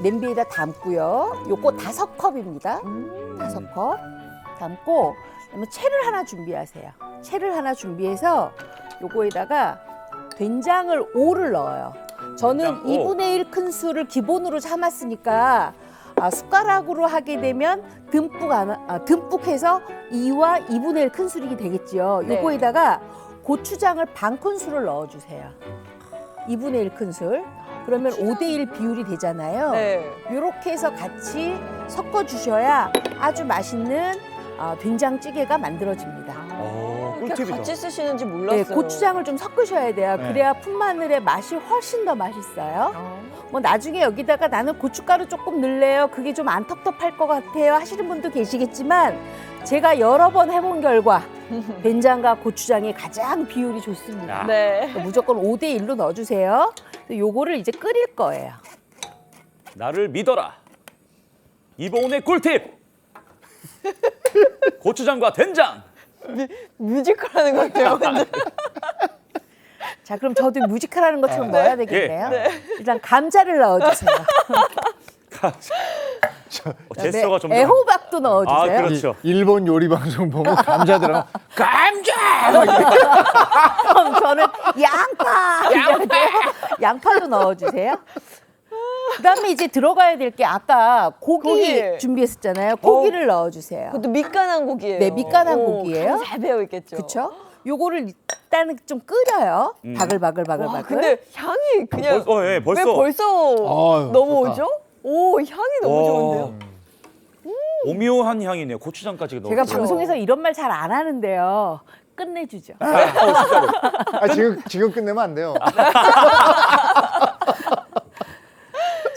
냄비에다 담고요. 요거 5컵입니다. 5컵 담고 그다음에 채를 하나 준비하세요. 채를 하나 준비해서 요거에다가 된장을 5를 넣어요. 저는 된장 5. 2분의 1 큰술을 기본으로 삼았으니까 숟가락으로 하게 되면 듬뿍 해서 2와 2분의 1 큰술이 되겠지요. 네. 요거에다가 고추장을 반 큰술을 넣어주세요. 2분의 1 큰술. 그러면 5대1 비율이 되잖아요. 네. 이렇게 해서 같이 섞어주셔야 아주 맛있는 된장찌개가 만들어집니다. 이렇게 꿀팁이다. 같이 쓰시는지 네, 몰랐어요. 고추장을 좀 섞으셔야 돼요. 네. 그래야 풋마늘의 맛이 훨씬 더 맛있어요. 뭐 나중에 여기다가 나는 고춧가루 조금 넣을래요. 그게 좀 안 텁텁할 것 같아요. 하시는 분도 계시겠지만 제가 여러 번 해본 결과 된장과 고추장이 가장 비율이 좋습니다. 네. 무조건 5대1로 넣어주세요. 요거를 이제 끓일 거예요. 나를 믿어라. 이보은의 꿀팁. 고추장과 된장. 뮤지컬 하는 것 같아요. 근데. 자, 그럼 저도 뮤지컬 하는 것처럼 넣어야 되겠네요. 네. 일단 감자를 넣어주세요. 제스처가 좀 애호박도 넣어주세요. 그렇죠. 일본 요리 방송 보면 감자 들어가 감자. 그럼 저는 양파도 넣어주세요. 그다음에 이제 들어가야 될 게 아까 고기 준비했었잖아요. 고기를 넣어주세요. 그것도 밑간한 고기예요. 네, 밑간한 고기예요. 잘 배어 있겠죠. 그렇죠? 요거를 일단은 좀 끓여요. 바글바글바글바글. 와, 근데 향이 그냥 벌써. 왜 벌써 아유, 넘어오죠? 좋다. 오, 향이 너무 좋은데요? 오묘한 향이네요. 고추장까지 넣어. 제가 방송에서 이런 말 잘 안 하는데요. 끝내주죠. 진짜로. 지금 끝내면 안 돼요.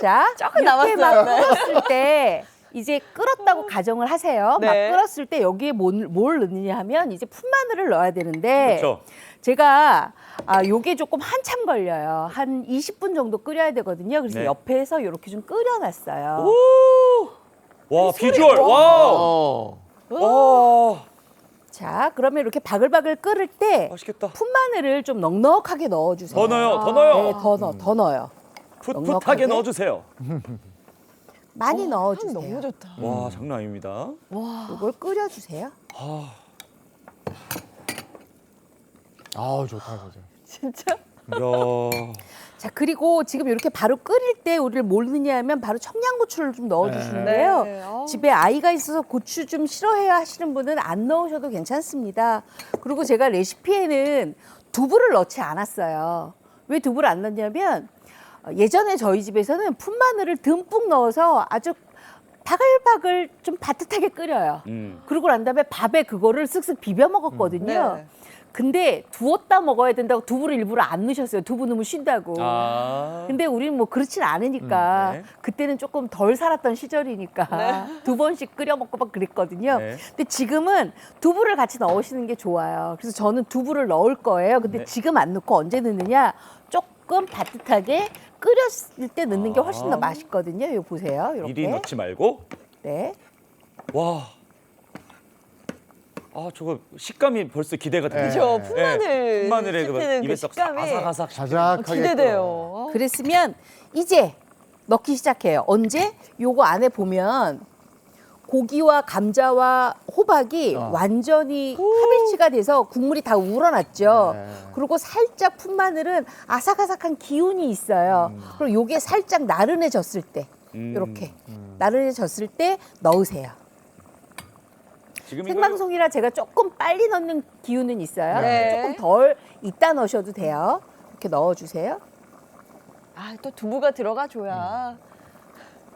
자, 조금 이렇게 남았어요. 막 네. 끓었을 때 이제 끓었다고 가정을 하세요. 네. 막 끓었을 때 여기에 뭘 넣느냐 하면 이제 풋마늘을 넣어야 되는데 그렇죠. 제가 요게 조금 한참 걸려요. 한 20분 정도 끓여야 되거든요. 그래서 네. 옆에서 이렇게 좀 끓여놨어요. 와, 비주얼. 와우. 와. 자, 그러면 이렇게 바글바글 끓을 때 맛있겠다. 풋마늘을 좀 넉넉하게 넣어주세요. 더 넣어요. 더 넣어요. 네, 더 넣어요. 풋풋하게 넉넉하게. 넣어주세요. 많이 넣어주세요. 너무 좋다. 와, 장난 아닙니다. 이걸 끓여주세요. 아 좋다 진짜. 진짜? 야. 자, 그리고 지금 이렇게 바로 끓일 때 우리를 뭘 넣느냐 하면 바로 청양고추를 좀 넣어주시는데요. 네. 집에 아이가 있어서 고추 좀 싫어해요 하시는 분은 안 넣으셔도 괜찮습니다. 그리고 제가 레시피에는 두부를 넣지 않았어요. 왜 두부를 안 넣냐면 예전에 저희 집에서는 풋마늘을 듬뿍 넣어서 아주 바글바글 좀 바듯하게 끓여요. 그러고 난 다음에 밥에 그거를 쓱쓱 비벼 먹었거든요. 네. 근데 두었다 먹어야 된다고 두부를 일부러 안 넣으셨어요. 두부 넣으면 쉰다고. 근데 우리는 뭐 그렇진 않으니까 네. 그때는 조금 덜 살았던 시절이니까 두 번씩 끓여 먹고 막 그랬거든요. 네. 근데 지금은 두부를 같이 넣으시는 게 좋아요. 그래서 저는 두부를 넣을 거예요. 근데 네. 지금 안 넣고 언제 넣느냐? 조금 바듯하게 끓였을 때 넣는 게 훨씬 더 맛있거든요. 이거 보세요. 이렇게. 미리 넣지 말고. 네. 와. 저거 식감이 벌써 기대가 됩니다. 그렇죠. 풋마늘 풋마늘의 씹히는 그 입에서 식감이 아삭아삭. 자작하게 기대돼요. 그랬으면 이제 넣기 시작해요. 언제? 요거 안에 보면 고기와 감자와 호박이 완전히 합일치가 돼서 국물이 다 우러났죠. 네. 그리고 살짝 풋마늘은 아삭아삭한 기운이 있어요. 그리고 요게 살짝 나른해졌을 때 이렇게 나른해졌을 때 넣으세요. 지금 이거 생방송이라 제가 조금 빨리 넣는 기운은 있어요. 네. 조금 덜 이따 넣으셔도 돼요. 이렇게 넣어주세요. 또 두부가 들어가 줘야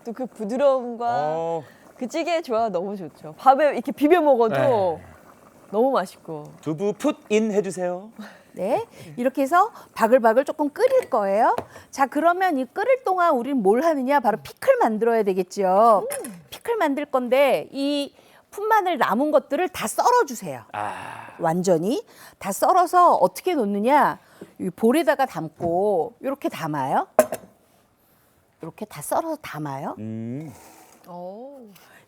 또 그 부드러움과 그 찌개의 조화가 너무 좋죠. 밥에 이렇게 비벼 먹어도 너무 맛있고. 두부 풋인 해주세요. 네, 이렇게 해서 바글바글 조금 끓일 거예요. 자, 그러면 이 끓일 동안 우리는 뭘 하느냐? 바로 피클 만들어야 되겠죠. 피클 만들 건데 이 풋마늘 남은 것들을 다 썰어주세요. 완전히 다 썰어서 어떻게 놓느냐? 이 볼에다가 담고 이렇게 담아요. 이렇게 다 썰어서 담아요.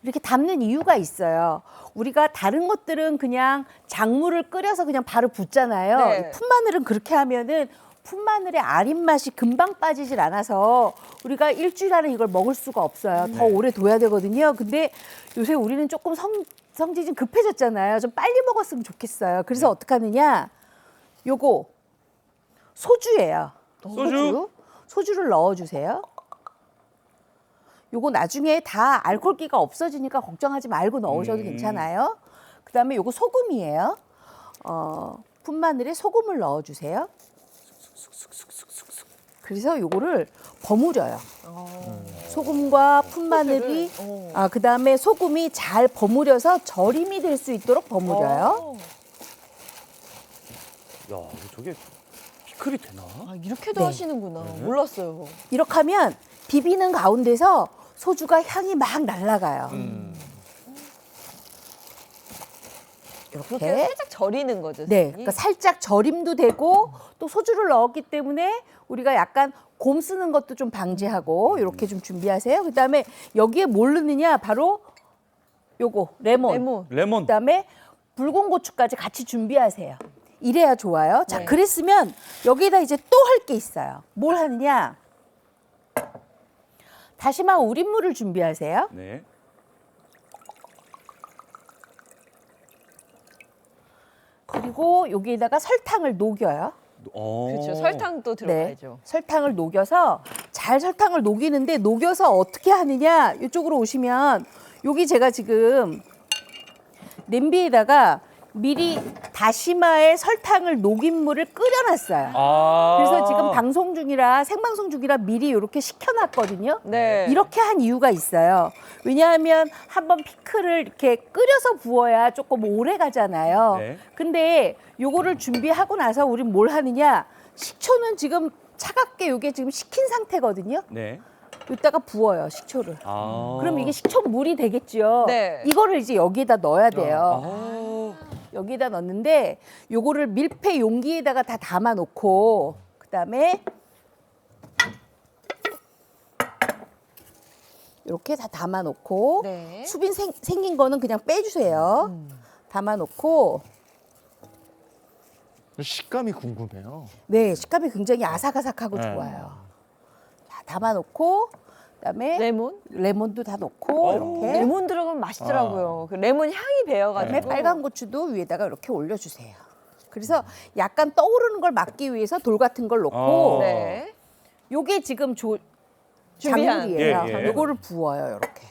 이렇게 담는 이유가 있어요. 우리가 다른 것들은 그냥 작물을 끓여서 그냥 바로 붓잖아요. 네. 이 풋마늘은 그렇게 하면은 풋마늘의 아린 맛이 금방 빠지질 않아서 우리가 일주일 안에 이걸 먹을 수가 없어요. 더 오래 둬야 되거든요. 근데 요새 우리는 조금 성질이 좀 급해졌잖아요. 좀 빨리 먹었으면 좋겠어요. 그래서 어떻게 하느냐? 요거 소주예요. 소주를 넣어주세요. 요거 나중에 다 알코올기가 없어지니까 걱정하지 말고 넣으셔도 괜찮아요. 그다음에 요거 소금이에요. 풋마늘에 소금을 넣어주세요. 그래서 요거를 버무려요. 소금과 풋마늘이 그다음에 소금이 잘 버무려서 절임이 될 수 있도록 버무려요. 야, 저게 피클이 되나? 이렇게도 네. 하시는구나. 몰랐어요. 이렇게 하면 비비는 가운데서 소주가 향이 막 날아가요. 그렇게 이렇게. 살짝 절이는 거죠. 네, 선생님? 그러니까 살짝 절임도 되고 또 소주를 넣었기 때문에 우리가 약간 곰 쓰는 것도 좀 방지하고 이렇게 좀 준비하세요. 그다음에 여기에 뭘 넣느냐? 바로 요거 레몬. 그다음에 붉은 고추까지 같이 준비하세요. 이래야 좋아요. 자, 네. 그랬으면 여기에다 이제 또 할 게 있어요. 뭘 하느냐? 다시마 우린물을 준비하세요. 네. 그리고 여기에다가 설탕을 녹여요. 그렇죠. 설탕도 들어가야죠. 설탕을 녹여서 잘 설탕을 녹이는데 녹여서 어떻게 하느냐? 이쪽으로 오시면 여기 제가 지금 냄비에다가 미리 다시마에 설탕을 녹인 물을 끓여놨어요. 그래서 지금 방송 중이라 생방송 중이라 미리 이렇게 식혀놨거든요. 네. 이렇게 한 이유가 있어요. 왜냐하면 한번 피클을 이렇게 끓여서 부어야 조금 오래 가잖아요. 네. 근데 요거를 준비하고 나서 우린 뭘 하느냐? 식초는 지금 차갑게 요게 지금 식힌 상태거든요. 네. 이따가 부어요, 식초를. 그럼 이게 식초물이 되겠죠. 네. 이거를 이제 여기에다 넣어야 돼요. 여기다 넣는데 요거를 밀폐 용기에다가 다 담아 놓고 그다음에 이렇게 다 담아 놓고 네. 수빈 생긴 거는 그냥 빼주세요. 담아 놓고 식감이 궁금해요. 네, 식감이 굉장히 아삭아삭하고 좋아요. 자, 담아 놓고 그다음에 레몬도 다 넣고 이렇게 레몬 들어가면 맛있더라고요. 그 레몬 향이 배어가지고. 그다음에 빨간 고추도 위에다가 이렇게 올려주세요. 그래서 약간 떠오르는 걸 막기 위해서 돌 같은 걸 넣고 네. 요게 지금 준비한. 작물이에요. 예, 예. 요거를 부어요, 이렇게.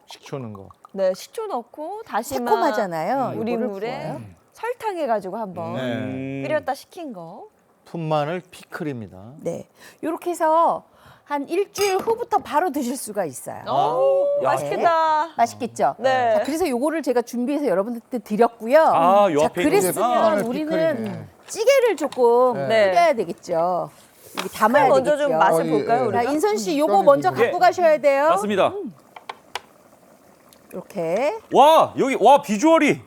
식초 넣은 거. 네, 식초 넣고 다시마 새콤하잖아요. 우린 요거를 물에 부어요. 설탕 해가지고 한번 네. 끓였다 식힌 거. 풋마늘 피클입니다. 네, 요렇게 해서 한 일주일 후부터 바로 드실 수가 있어요. 맛있겠다. 맛있겠죠? 네. 자, 그래서 요거를 제가 준비해서 여러분들한테 드렸고요. 요 자, 앞에 그랬으면 있는 우리는 피클이네. 찌개를 조금 네. 끓여야 되겠죠. 이게 담아야 먼저 되겠죠. 좀 맛을 예, 볼까요, 예. 우리가? 자, 인선 씨 요거 먼저 예. 갖고 가셔야 돼요. 맞습니다. 이렇게. 와, 여기 비주얼이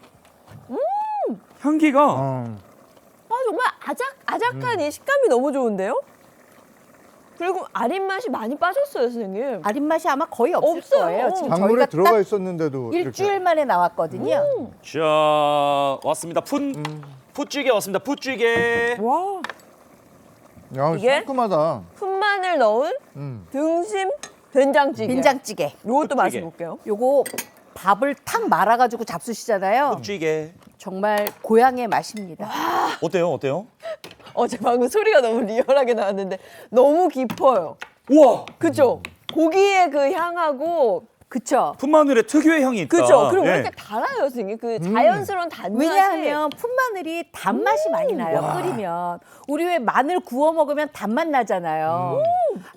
향기가 정말 아작아작한 이 식감이 너무 좋은데요? 그리고 아린 맛이 많이 빠졌어요, 선생님. 아린 맛이 아마 거의 없을 없어요. 거예요. 지금 작물에 저희가 들어가 딱 있었는데도 일주일 만에 나왔거든요. 자, 왔습니다. 풋찌개 왔습니다. 풋찌개. 와, 이렇게. 야, 이게? 상큼하다. 풋마늘 넣은 등심 된장찌개. 된장찌개. 이것도 맛을 풋찌개. 볼게요. 요거 밥을 탁 말아가지고 잡수시잖아요. 풋찌개. 정말 고향의 맛입니다. 어때요? 어제 방금 소리가 너무 리얼하게 나왔는데 너무 깊어요. 우와. 그죠? 고기의 그 향하고 그쵸. 풋마늘에 특유의 향이 있다. 그렇죠. 그리고 예. 왜 이렇게 달아요, 선생님? 그 자연스러운 단맛이. 왜냐하면 풋마늘이 단맛이 많이 나요. 끓이면. 우리 왜 마늘 구워 먹으면 단맛 나잖아요.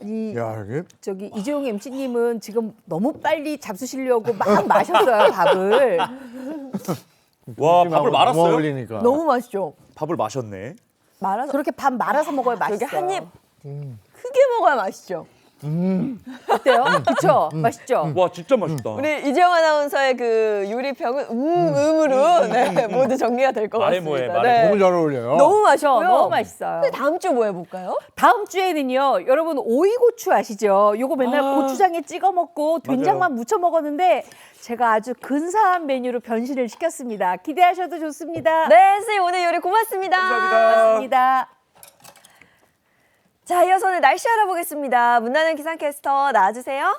아니, 야, 이게 저기 이재용 MC님은 지금 너무 빨리 잡수시려고 막 마셨어요, 밥을. 와, 밥을 말았어요? 너무 어울리니까. 너무 맛있죠. 밥을 마셨네. 말아서 저렇게 밥 말아서 먹어야 맛있어요. 저기 한입 크게 먹어야 맛있죠. 어때요? 그쵸? 맛있죠? 와, 진짜 맛있다. 우리 이재용 아나운서의 그 요리평은 음으로 네, 모두 정리가 될 것 말해 같습니다. 뭐해, 말해. 네. 너무 잘 어울려요. 너무 맛있고요. 너무 맛있어요. 근데 다음 주 뭐 해볼까요? 다음 주에는요, 여러분 오이고추 아시죠? 요거 맨날 고추장에 찍어 먹고 된장만 무쳐 먹었는데 제가 아주 근사한 메뉴로 변신을 시켰습니다. 기대하셔도 좋습니다. 네, 선생님 오늘 요리 고맙습니다. 고맙습니다. 자, 이어서 오늘 날씨 알아보겠습니다. 문나는 기상캐스터 나와주세요.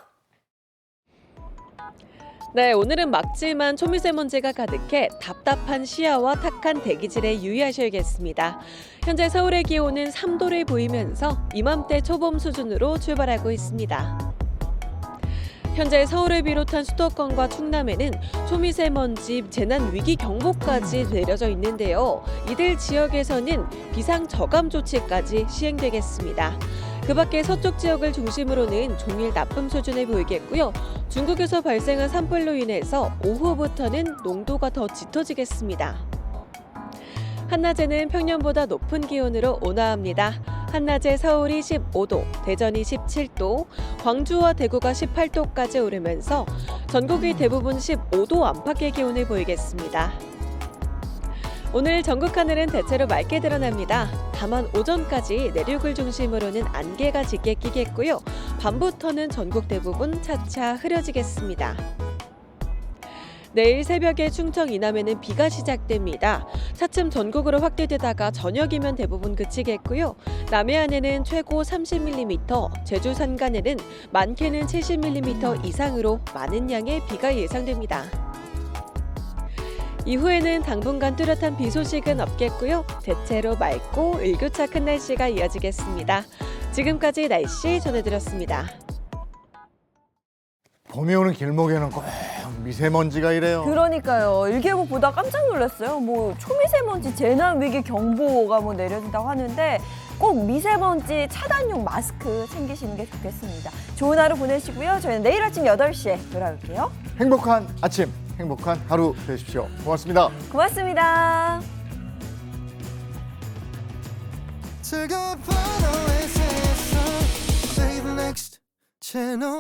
네, 오늘은 맑지만 초미세먼지가 가득해 답답한 시야와 탁한 대기질에 유의하셔야겠습니다. 현재 서울의 기온은 3도를 보이면서 이맘때 초봄 수준으로 출발하고 있습니다. 현재 서울을 비롯한 수도권과 충남에는 초미세먼지 재난위기경보까지 내려져 있는데요. 이들 지역에서는 비상저감 조치까지 시행되겠습니다. 그 밖에 서쪽 지역을 중심으로는 종일 나쁨 수준을 보이겠고요. 중국에서 발생한 산불로 인해서 오후부터는 농도가 더 짙어지겠습니다. 한낮에는 평년보다 높은 기온으로 온화합니다. 한낮에 서울이 15도, 대전이 17도, 광주와 대구가 18도까지 오르면서 전국이 대부분 15도 안팎의 기온을 보이겠습니다. 오늘 전국 하늘은 대체로 맑게 드러납니다. 다만 오전까지 내륙을 중심으로는 안개가 짙게 끼겠고요. 밤부터는 전국 대부분 차차 흐려지겠습니다. 내일 새벽에 충청 이남에는 비가 시작됩니다. 차츰 전국으로 확대되다가 저녁이면 대부분 그치겠고요. 남해안에는 최고 30mm, 제주 산간에는 많게는 70mm 이상으로 많은 양의 비가 예상됩니다. 이후에는 당분간 뚜렷한 비 소식은 없겠고요. 대체로 맑고 일교차 큰 날씨가 이어지겠습니다. 지금까지 날씨 전해드렸습니다. 봄이 오는 길목에는 꼭 미세먼지가 이래요. 그러니까요. 일기예보 보다 깜짝 놀랐어요. 뭐 초미세먼지 재난위기 경보가 뭐 내려진다고 하는데 꼭 미세먼지 차단용 마스크 챙기시는 게 좋겠습니다. 좋은 하루 보내시고요. 저희는 내일 아침 8시에 돌아올게요. 행복한 아침, 행복한 하루 되십시오. 고맙습니다. 고맙습니다. 즐거운 밤, always say it's on. Play the next channel.